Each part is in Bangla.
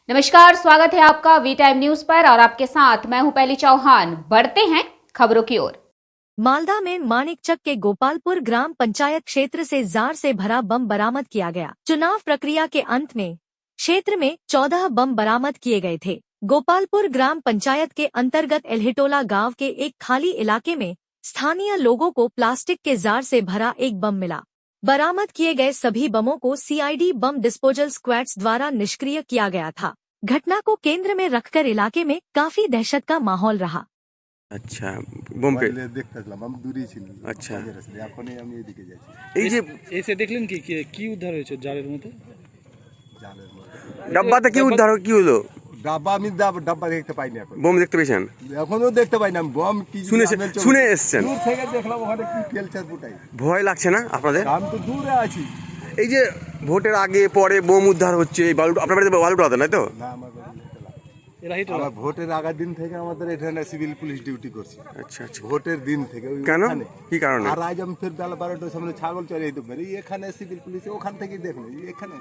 नमस्कार, स्वागत है आपका वी टाइम न्यूज पर और आपके साथ मैं हूं पहली चौहान। बढ़ते हैं खबरों की ओर। मालदा में मानिकचक के गोपालपुर ग्राम पंचायत क्षेत्र से जार से भरा बम बरामद किया गया। चुनाव प्रक्रिया के अंत में क्षेत्र में 14 बम बरामद किए गए थे। गोपालपुर ग्राम पंचायत के अंतर्गत एल्हिटोला गांव के एक खाली इलाके में स्थानीय लोगों को प्लास्टिक के जार से भरा एक बम मिला। बरामद किए गए सभी बमों को सीआईडी बम डिस्पोजल स्क्वाड्स द्वारा निष्क्रिय किया गया था। घटना को केंद्र में रखकर इलाके में काफी दहशत का माहौल रहा। আচ্ছা বোমকে দেখতেছিলাম আমি দূরেই ছিলাম। আচ্ছা এখনই আমি এদিকে যাচ্ছি। এই যে এসে দেখলেন কি কি উদ্ধার হয়েছে জারের মধ্যে? জালের মধ্যে ডাব্বাতে কি উদ্ধার কি হলো? ডাব্বা আমি ডাব্বা দেখতে পাইনি এখন। বোম দেখতে পেয়েছেন? এখনো দেখতে পাইনি আমি বম কি শুনে এসেছেন? দূর থেকে দেখলাম ওখানে কি ফেলছে ফুটাই। ভয় লাগছে না আপনাদের? আমি তো দূরে আছি। এই যে ভোটের আগে পরে বোম উদ্ধার হচ্ছে, এই বালু আপনার বাড়িতে বালু উঠাতেন না তো? না আমার বাড়ি এলাহিটোলা। আমার ভোটের আগের দিন থেকে আমাদের এখানে সিভিল পুলিশ ডিউটি করছে। আচ্ছা আচ্ছা। ভোটের দিন থেকে কেন? ওখানে। কি কারণে? আর আজ আমি ফের বেলা 12টার সময় ছাগল চড়াই দিতে পারি এখানে সিভিল পুলিশ ওখান থেকেই দেখলো এখানে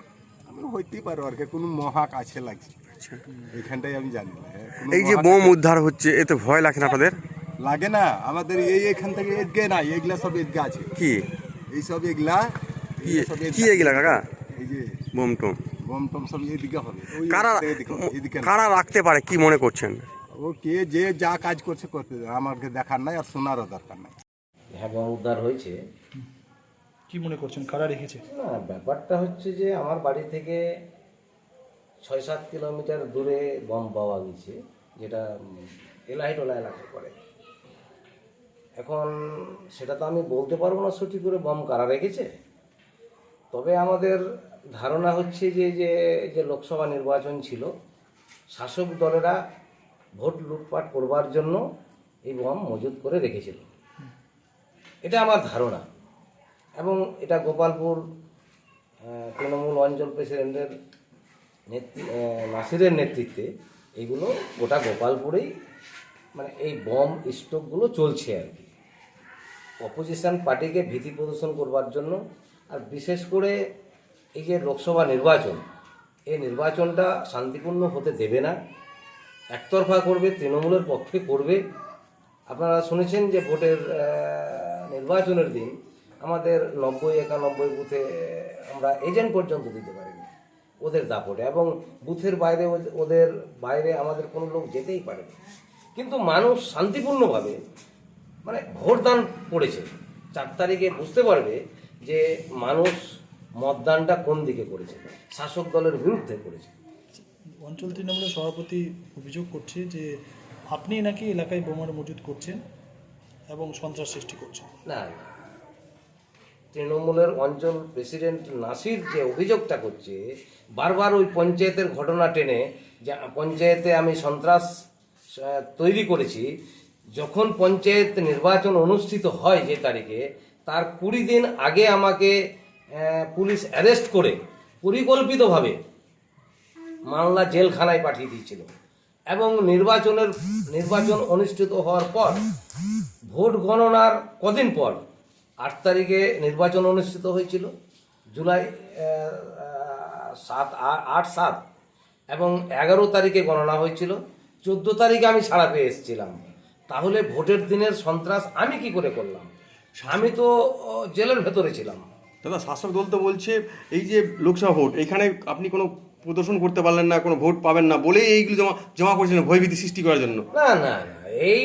আমি হইতেই পারো আর কি কোনো মহা কাছে লাগছে। আচ্ছা। এখানটাই আমি জানি না এই যে বোম উদ্ধার হচ্ছে এতে ভয় লাগে না আপনাদের? লাগে না আমাদের এখান থেকে এদিকে না এগুলা সব এদিকে আছে। কি এই সব এগুলা কি এগুলা কাকা? এই যে বোম টোম বম টম সব এদিকে হবে ওই কারা এদিকে না। কারা রাখতে পারে কি মনে করছেন? ও কে যে যা কাজ করছে করতে দেবে, আমাকে দেখার নাই আর শোনারও দরকার নাই। হ্যাঁ বম উদ্ধার হয়েছে। কি মনে করছেন কারা রেখেছে? না ব্যাপারটা হচ্ছে যে আমার বাড়ি থেকে 6-7 কিলোমিটার দূরে বম পাওয়া গেছে, যেটা এলাহিটোলা এলাকায় পড়ে। এখন সেটা তো আমি বলতে পারবো না সঠিক করে বম কারা রেখেছে, তবে আমাদের ধারণা হচ্ছে যে যে যে লোকসভা নির্বাচন ছিল, শাসক দলেরা ভোট লুটপাট করবার জন্য এই বম মজুত করে রেখেছিল, এটা আমার ধারণা। এবং এটা গোপালপুর তৃণমূল অঞ্চল প্রেসিডেন্টের নাসিরের নেতৃত্বে এইগুলো গোটা গোপালপুরেই মানে এই বম স্টকগুলো চলছে আর কি, অপোজিশন পার্টিকে ভীতি প্রদর্শন করবার জন্য। আর বিশেষ করে এই যে লোকসভা নির্বাচন, এই নির্বাচনটা শান্তিপূর্ণ হতে দেবে না, একতরফা করবে, তৃণমূলের পক্ষে করবে। আপনারা শুনেছেন যে ভোটের নির্বাচনের দিন আমাদের 90-91 বুথে আমরা এজেন্ট পর্যন্ত দিতে পারিনি ওদের দাপটে, এবং বুথের বাইরে ওদের বাইরে আমাদের কোনো লোক যেতেই পারেনি। কিন্তু মানুষ শান্তিপূর্ণভাবে মানে ভোটদান করেছে। 4 তারিখে বুঝতে পারবে যে মানুষ মতদানটা কোন দিকে করেছে, শাসক দলের বিরুদ্ধে করেছে। অঞ্চল তৃণমূলের সভাপতি অভিযোগ করছে যে আপনি নাকি এলাকায় বোমার মজুদ করছেন এবং সন্ত্রাস সৃষ্টি করছেন। না না, তৃণমূলের অঞ্চল প্রেসিডেন্ট নাসির যে অভিযোগটা করছে বারবার ওই পঞ্চায়েতের ঘটনা টেনে, যে পঞ্চায়েতে আমি সন্ত্রাস তৈরি করেছি। যখন পঞ্চায়েত নির্বাচন অনুষ্ঠিত হয় যে তারিখে, তার 20 দিন আগে আমাকে পুলিশ অ্যারেস্ট করে পরিকল্পিতভাবে মালদা জেলখানায় পাঠিয়ে দিয়েছিল। এবং নির্বাচন অনুষ্ঠিত হওয়ার পর ভোট গণনার কদিন পর 8 তারিখে নির্বাচন অনুষ্ঠিত হয়েছিল, জুলাই 8-7, এবং 11 তারিখে গণনা হয়েছিল, 14 তারিখে আমি ছাড়া পেয়ে এসেছিলাম। তাহলে ভোটের দিনের সন্ত্রাস আমি কি করে করলাম? আমি তো জেলের ভেতরে ছিলাম। দাদা, শাসক দল তো বলছে এই যে লোকসভা ভোট, এখানে আপনি কোনো প্রদর্শন করতে পারলেন না, কোনো ভোট পাবেন না বলেই এইগুলো জমা করেছিলেন ভয়ভীতি সৃষ্টি করার জন্য। না না না, এই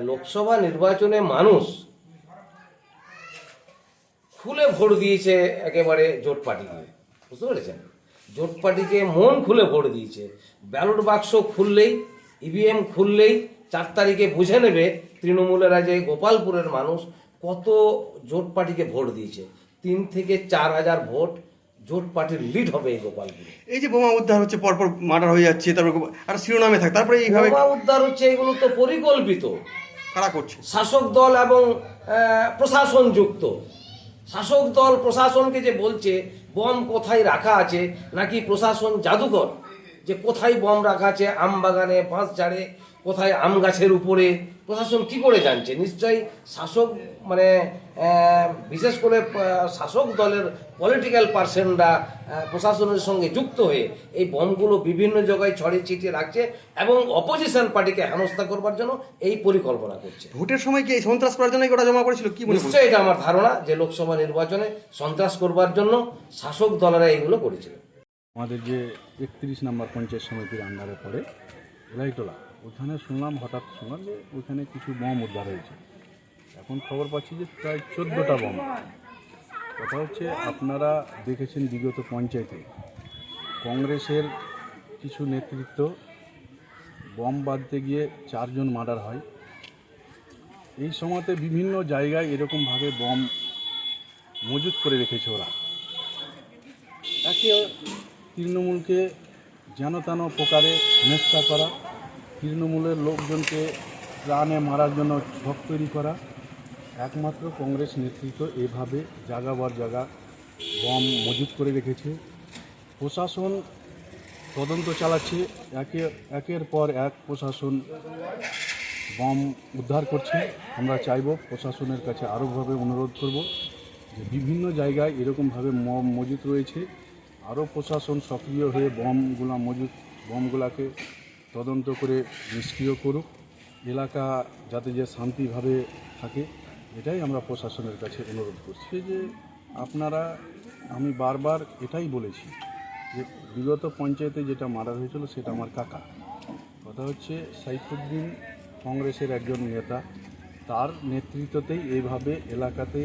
লোকসভা নির্বাচনে মানুষ খুলে ভোট দিয়েছে, একেবারে জোট পার্টিকে, বুঝতে পেরেছেন? জোট পার্টিকে মন খুলে ভোট দিয়েছে। ব্যালট বাক্স খুললেই, ইভিএম খুললেই 4 তারিখে বুঝে নেবে তৃণমূলেরা যে গোপালপুরের মানুষ কত জোট পার্টিকে ভোট দিয়েছে। 3 থেকে 4 হাজার ভোট জোট পার্টির লিড হবে এই গোপালপুরে। এই যে বোমা উদ্ধার হচ্ছে, পরপর মার্ডার হয়ে যাচ্ছে, তারপর আর শিরোনামে থাকে, তারপরে এইভাবে বোমা উদ্ধার হচ্ছে, এগুলো তো পরিকল্পিত। কারা করছে? শাসক দল এবং প্রশাসন যুক্ত। শাসক দল প্রশাসনকে যে বলছে বম কোথায় রাখা আছে, নাকি প্রশাসন জাদুকর যে কোথায় বম রাখা আছে, আম বাগানে, বাঁশ ঝাড়ে, কোথায় আম গাছের উপরে, প্রশাসন কি করে জানছে? নিশ্চয়ই শাসক মানে বিশেষ করে শাসক দলের পলিটিক্যাল পার্সনরা প্রশাসনের সঙ্গে যুক্ত হয়ে এই বমগুলো বিভিন্ন জায়গায় ছড়িয়ে ছিটিয়ে রাখছে এবং অপোজিশন পার্টিকে হেনস্থা করবার জন্য এই পরিকল্পনা করছে। ভোটের সময় কি এই সন্ত্রাস করার জন্য ওটা জমা করেছিল কি মনে করছেন? নিশ্চয়ই এটা আমার ধারণা যে লোকসভা নির্বাচনে সন্ত্রাস করবার জন্য শাসক দলেরা এইগুলো করেছিল। আমাদের যে 31 নম্বর পঞ্চায়েত সমিতির আন্ডারে পড়ে এলাইটোলা, ওখানে হঠাৎ শুনলাম যে ওখানে কিছু বম উদ্ধার হয়েছে। এখন খবর পাচ্ছি যে প্রায় 14টা বম। কথা হচ্ছে আপনারা দেখেছেন বিগত পঞ্চায়েতে কংগ্রেসের কিছু নেতৃত্ব বম বাঁধতে গিয়ে 4 জন মার্ডার হয়। এই সময়তে বিভিন্ন জায়গায় এরকমভাবে বম মজুত করে রেখেছে ওরা। একে তৃণমূলকে যেন তেন প্রকারে হেনস্থা করা, তৃণমূলের লোকজনকে প্রাণে মারার জন্য ছক তৈরি করা। একমাত্র কংগ্রেস নেতৃত্ব এভাবে জায়গাবার জায়গা বম মজুত করে রেখেছে। প্রশাসন তদন্ত চালাচ্ছে, একের পর এক প্রশাসন বম উদ্ধার করছে। আমরা চাইব প্রশাসনের কাছে আরোভাবে অনুরোধ করব যে বিভিন্ন জায়গায় এরকমভাবে মজুত রয়েছে, আরও প্রশাসন সক্রিয় হয়ে বমগুলাকে তদন্ত করে নিষ্ক্রিয় করুক, এলাকা যাতে যে শান্তিভাবে থাকে এটাই আমরা প্রশাসনের কাছে অনুরোধ করছি। যে আপনারা, আমি বারবার এটাই বলেছি যে বিগত পঞ্চায়েতে যেটা মার্ডার হয়েছিল সেটা আমার কাকা। কথা হচ্ছে সাইফুদ্দিন কংগ্রেসের একজন নেতা, তার নেতৃত্বতেই এইভাবে এলাকাতে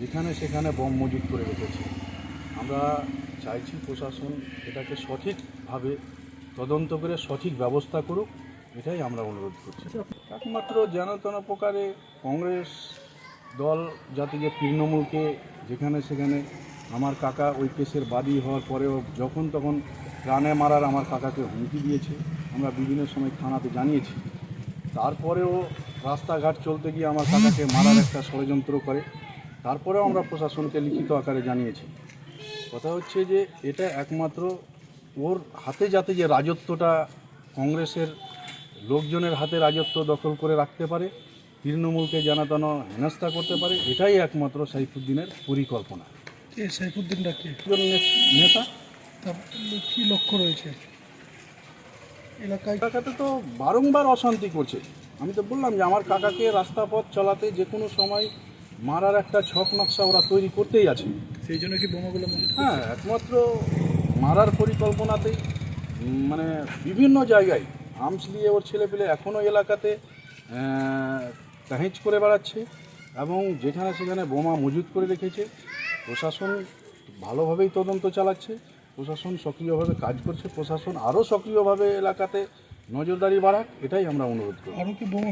যেখানে সেখানে বম মজুত করে রেখেছে। আমরা চাইছি প্রশাসন এটাকে সঠিকভাবে তদন্ত করে সঠিক ব্যবস্থা করুক, এটাই আমরা অনুরোধ করছি। একমাত্র যেন তেন প্রকারে কংগ্রেস দল যাতে যে তৃণমূলকে যেখানে সেখানে, আমার কাকা ওই কেসের বাদী হওয়ার পরেও যখন তখন প্রাণে মারার আমার কাকাকে হুমকি দিয়েছে। আমরা বিভিন্ন সময় থানাতে জানিয়েছি, তারপরেও রাস্তাঘাট চলতে গিয়ে আমার কাকাকে মারার একটা ষড়যন্ত্র করে, তারপরেও আমরা প্রশাসনকে লিখিত আকারে জানিয়েছি। কথা হচ্ছে যে এটা একমাত্র ওর হাতে যাতে যে রাজত্বটা কংগ্রেসের লোকজনের হাতে রাজত্ব দখল করে রাখতে পারে, তৃণমূলকে জানাতানো হেনস্থা করতে পারে, এটাই একমাত্র সাইফুদ্দিনের পরিকল্পনা। কে সাইফুদ্দিনটা কে? একজন নেতা। তার কি লক্ষ্য রয়েছে এলাকাতে? তো বারংবার অশান্তি করছে। আমি তো বললাম যে আমার কাকাকে রাস্তা পথ চলাতে যে কোনো সময় মারার একটা ছক নকশা ওরা তৈরি করতেই আছে। সেই জন্য কি বোমাগুলো? হ্যাঁ, একমাত্র মারার পরিকল্পনাতেই মানে বিভিন্ন জায়গায় আর্মস নিয়ে ওর ছেলেপিলে এখনও এলাকাতে তাহেজ করে বেড়াচ্ছে এবং যেখানে সেখানে বোমা মজুত করে রেখেছে। প্রশাসন ভালোভাবেই তদন্ত চালাচ্ছে, প্রশাসন সক্রিয়ভাবে কাজ করছে, প্রশাসন আরও সক্রিয়ভাবে এলাকাতে নজরদারি বাড়াক, এটাই আমরা অনুরোধ করি। আরও কি বোমা